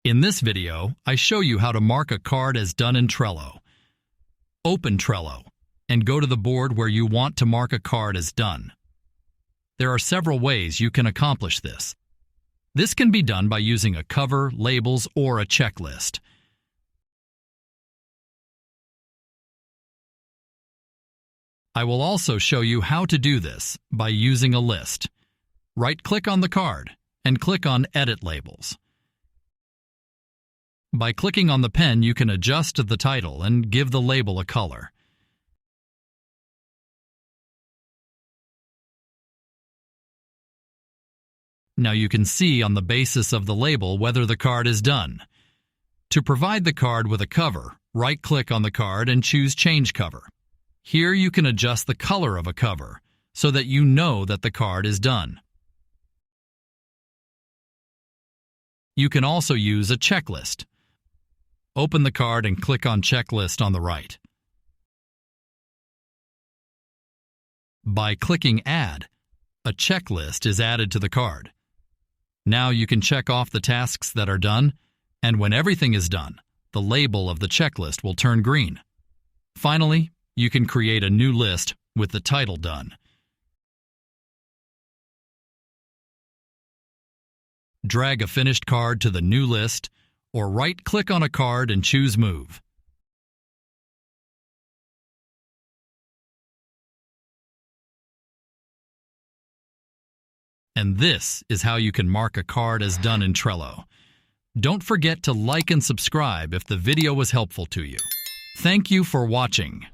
In this video, I show you how to mark a card as done in Trello. Open Trello and go to the board where you want to mark a card as done. There are several ways you can accomplish this. This can be done by using a cover, labels, or a checklist. I will also show you how to do this by using a list. Right-click on the card and click on Edit Labels. By clicking on the pen, you can adjust the title and give the label a color. Now you can see on the basis of the label whether the card is done. To provide the card with a cover, right-click on the card and choose Change Cover. Here you can adjust the color of a cover so that you know that the card is done. You can also use a checklist. Open the card and click on Checklist on the right. By clicking Add, a checklist is added to the card. Now you can check off the tasks that are done, and when everything is done, the label of the checklist will turn green. Finally, you can create a new list with the title done. Drag a finished card to the new list, or right-click on a card and choose Move. And this is how you can mark a card as done in Trello. Don't forget to like and subscribe if the video was helpful to you. Thank you for watching.